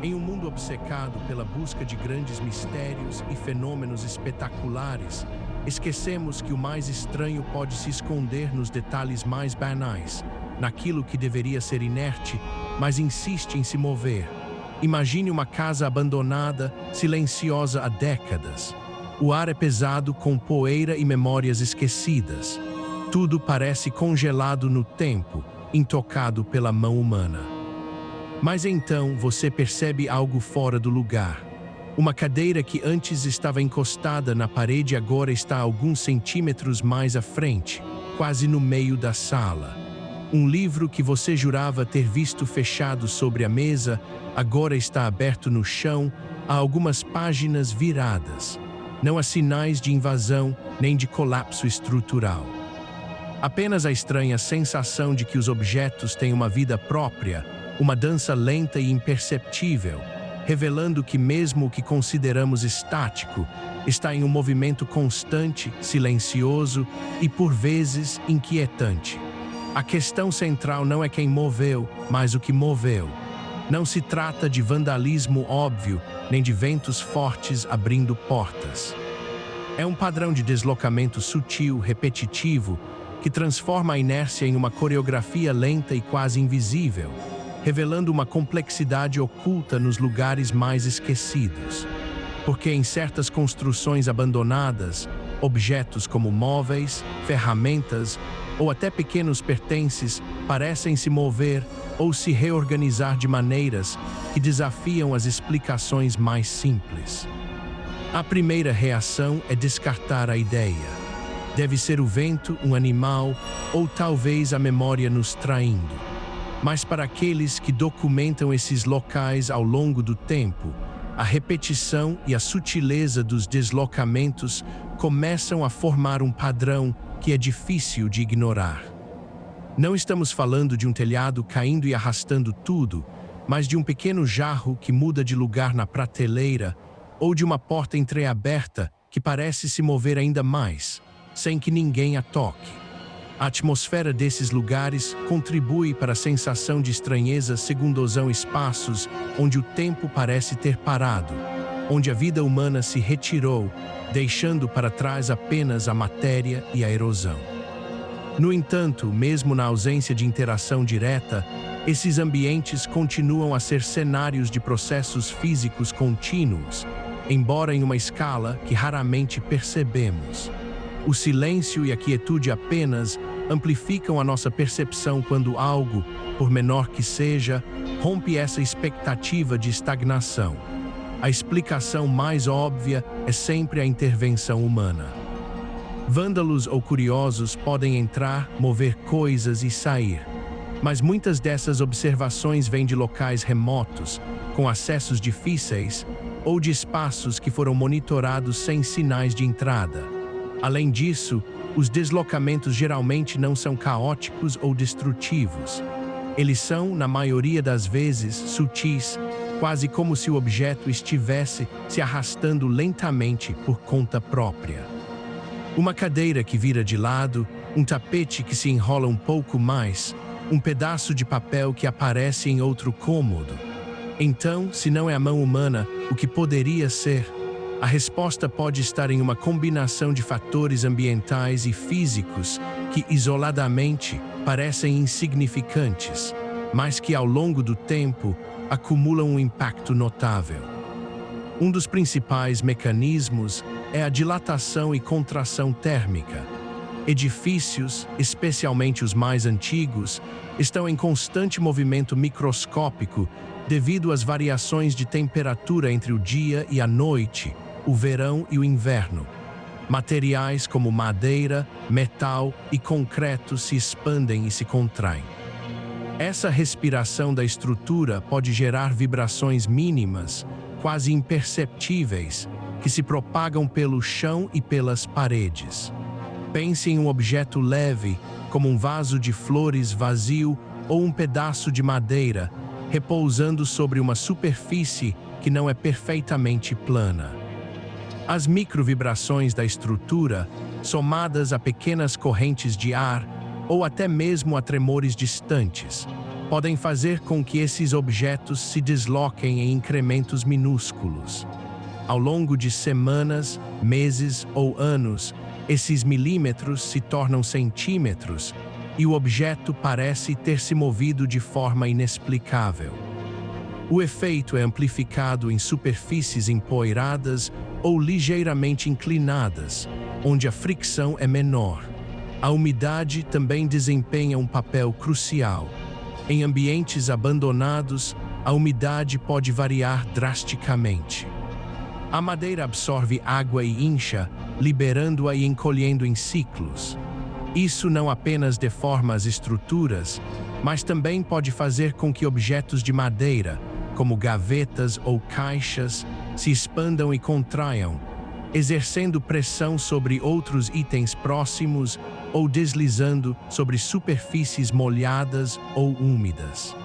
Em um mundo obcecado pela busca de grandes mistérios e fenômenos espetaculares, esquecemos que o mais estranho pode se esconder nos detalhes mais banais, naquilo que deveria ser inerte, mas insiste em se mover. Imagine uma casa abandonada, silenciosa há décadas. O ar é pesado com poeira e memórias esquecidas. Tudo parece congelado no tempo, intocado pela mão humana. Mas então você percebe algo fora do lugar. Uma cadeira que antes estava encostada na parede agora está a alguns centímetros mais à frente, quase no meio da sala. Um livro que você jurava ter visto fechado sobre a mesa, agora está aberto no chão, a algumas páginas viradas. Não há sinais de invasão nem de colapso estrutural. Apenas a estranha sensação de que os objetos têm uma vida própria, uma dança lenta e imperceptível, revelando que mesmo o que consideramos estático está em um movimento constante, silencioso e, por vezes, inquietante. A questão central não é quem moveu, mas o que moveu. Não se trata de vandalismo óbvio, nem de ventos fortes abrindo portas. É um padrão de deslocamento sutil, repetitivo, que transforma a inércia em uma coreografia lenta e quase invisível, revelando uma complexidade oculta nos lugares mais esquecidos. Porque em certas construções abandonadas, objetos como móveis, ferramentas ou até pequenos pertences parecem se mover ou se reorganizar de maneiras que desafiam as explicações mais simples. A primeira reação é descartar a ideia. Deve ser o vento, um animal ou talvez a memória nos traindo. Mas para aqueles que documentam esses locais ao longo do tempo, a repetição e a sutileza dos deslocamentos começam a formar um padrão que é difícil de ignorar. Não estamos falando de um telhado caindo e arrastando tudo, mas de um pequeno jarro que muda de lugar na prateleira ou de uma porta entreaberta que parece se mover ainda mais, sem que ninguém a toque. A atmosfera desses lugares contribui para a sensação de estranheza segundo são espaços onde o tempo parece ter parado, onde a vida humana se retirou, deixando para trás apenas a matéria e a erosão. No entanto, mesmo na ausência de interação direta, esses ambientes continuam a ser cenários de processos físicos contínuos, embora em uma escala que raramente percebemos. O silêncio e a quietude apenas amplificam a nossa percepção quando algo, por menor que seja, rompe essa expectativa de estagnação. A explicação mais óbvia é sempre a intervenção humana. Vândalos ou curiosos podem entrar, mover coisas e sair. Mas muitas dessas observações vêm de locais remotos, com acessos difíceis, ou de espaços que foram monitorados sem sinais de entrada. Além disso, os deslocamentos geralmente não são caóticos ou destrutivos. Eles são, na maioria das vezes, sutis, quase como se o objeto estivesse se arrastando lentamente por conta própria. Uma cadeira que vira de lado, um tapete que se enrola um pouco mais, um pedaço de papel que aparece em outro cômodo. Então, se não é a mão humana, o que poderia ser? A resposta pode estar em uma combinação de fatores ambientais e físicos que, isoladamente, parecem insignificantes, mas que, ao longo do tempo, acumulam um impacto notável. Um dos principais mecanismos é a dilatação e contração térmica. Edifícios, especialmente os mais antigos, estão em constante movimento microscópico devido às variações de temperatura entre o dia e a noite, o verão e o inverno. Materiais como madeira, metal e concreto se expandem e se contraem. Essa respiração da estrutura pode gerar vibrações mínimas, quase imperceptíveis, que se propagam pelo chão e pelas paredes. Pense em um objeto leve, como um vaso de flores vazio ou um pedaço de madeira, repousando sobre uma superfície que não é perfeitamente plana. As microvibrações da estrutura, somadas a pequenas correntes de ar ou até mesmo a tremores distantes, podem fazer com que esses objetos se desloquem em incrementos minúsculos. Ao longo de semanas, meses ou anos, esses milímetros se tornam centímetros e o objeto parece ter se movido de forma inexplicável. O efeito é amplificado em superfícies empoeiradas ou ligeiramente inclinadas, onde a fricção é menor. A umidade também desempenha um papel crucial. Em ambientes abandonados, a umidade pode variar drasticamente. A madeira absorve água e incha, liberando-a e encolhendo em ciclos. Isso não apenas deforma as estruturas, mas também pode fazer com que objetos de madeira, como gavetas ou caixas, se expandam e contraiam, exercendo pressão sobre outros itens próximos ou deslizando sobre superfícies molhadas ou úmidas.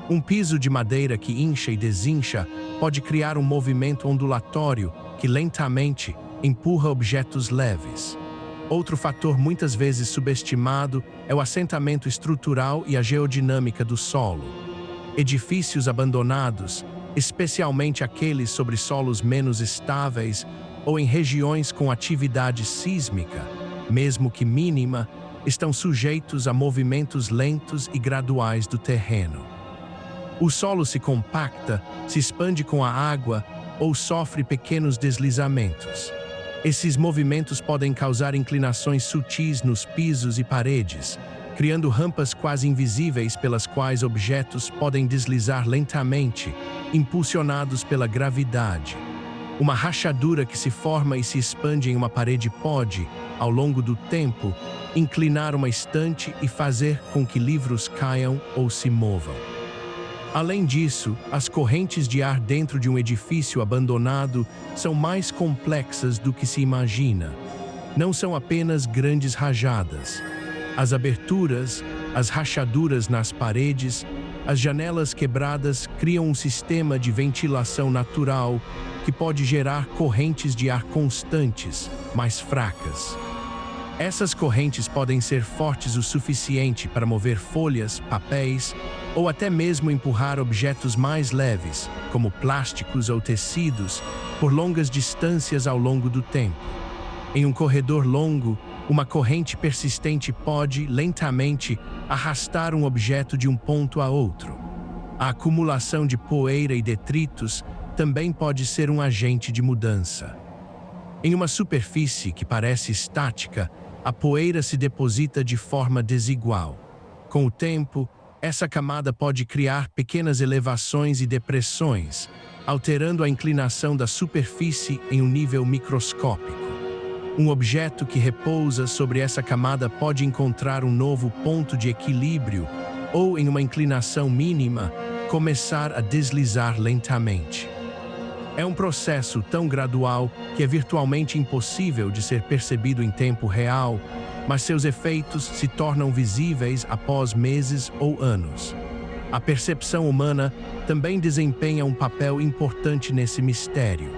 Um piso de madeira que incha e desincha pode criar um movimento ondulatório que lentamente empurra objetos leves. Outro fator muitas vezes subestimado é o assentamento estrutural e a geodinâmica do solo. Edifícios abandonados, especialmente aqueles sobre solos menos estáveis ou em regiões com atividade sísmica, mesmo que mínima, estão sujeitos a movimentos lentos e graduais do terreno. O solo se compacta, se expande com a água ou sofre pequenos deslizamentos. Esses movimentos podem causar inclinações sutis nos pisos e paredes, criando rampas quase invisíveis pelas quais objetos podem deslizar lentamente, impulsionados pela gravidade. Uma rachadura que se forma e se expande em uma parede pode, ao longo do tempo, inclinar uma estante e fazer com que livros caiam ou se movam. Além disso, as correntes de ar dentro de um edifício abandonado são mais complexas do que se imagina. Não são apenas grandes rajadas. As aberturas, as rachaduras nas paredes, as janelas quebradas criam um sistema de ventilação natural que pode gerar correntes de ar constantes, mas fracas. Essas correntes podem ser fortes o suficiente para mover folhas, papéis ou até mesmo empurrar objetos mais leves, como plásticos ou tecidos, por longas distâncias ao longo do tempo. Em um corredor longo, uma corrente persistente pode, lentamente, arrastar um objeto de um ponto a outro. A acumulação de poeira e detritos também pode ser um agente de mudança. Em uma superfície que parece estática, a poeira se deposita de forma desigual. Com o tempo, essa camada pode criar pequenas elevações e depressões, alterando a inclinação da superfície em um nível microscópico. Um objeto que repousa sobre essa camada pode encontrar um novo ponto de equilíbrio ou, em uma inclinação mínima, começar a deslizar lentamente. É um processo tão gradual que é virtualmente impossível de ser percebido em tempo real, mas seus efeitos se tornam visíveis após meses ou anos. A percepção humana também desempenha um papel importante nesse mistério.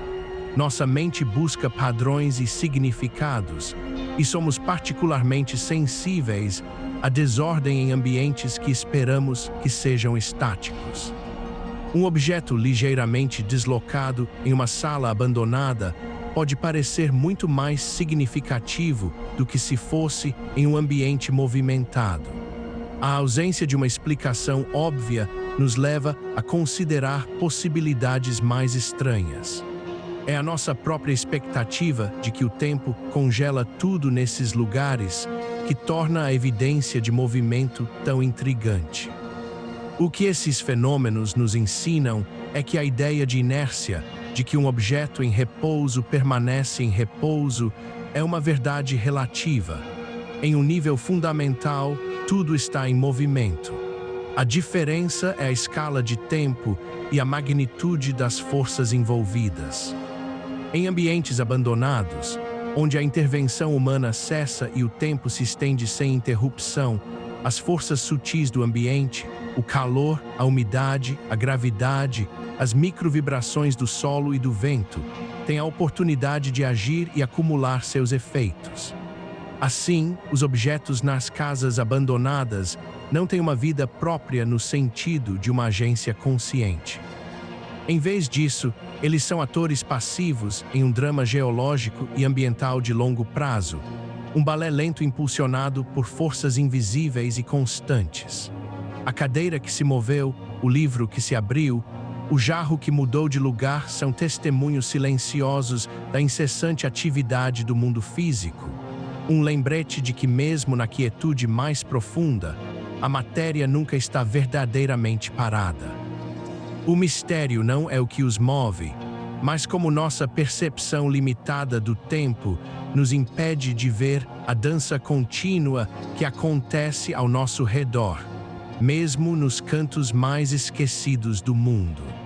Nossa mente busca padrões e significados, e somos particularmente sensíveis à desordem em ambientes que esperamos que sejam estáticos. Um objeto ligeiramente deslocado em uma sala abandonada pode parecer muito mais significativo do que se fosse em um ambiente movimentado. A ausência de uma explicação óbvia nos leva a considerar possibilidades mais estranhas. É a nossa própria expectativa de que o tempo congela tudo nesses lugares que torna a evidência de movimento tão intrigante. O que esses fenômenos nos ensinam é que a ideia de inércia, de que um objeto em repouso permanece em repouso, é uma verdade relativa. Em um nível fundamental, tudo está em movimento. A diferença é a escala de tempo e a magnitude das forças envolvidas. Em ambientes abandonados, onde a intervenção humana cessa e o tempo se estende sem interrupção, as forças sutis do ambiente, o calor, a umidade, a gravidade, as microvibrações do solo e do vento, têm a oportunidade de agir e acumular seus efeitos. Assim, os objetos nas casas abandonadas não têm uma vida própria no sentido de uma agência consciente. Em vez disso, eles são atores passivos em um drama geológico e ambiental de longo prazo, um balé lento impulsionado por forças invisíveis e constantes. A cadeira que se moveu, o livro que se abriu, o jarro que mudou de lugar são testemunhos silenciosos da incessante atividade do mundo físico, um lembrete de que mesmo na quietude mais profunda, a matéria nunca está verdadeiramente parada. O mistério não é o que os move, mas como nossa percepção limitada do tempo nos impede de ver a dança contínua que acontece ao nosso redor, mesmo nos cantos mais esquecidos do mundo.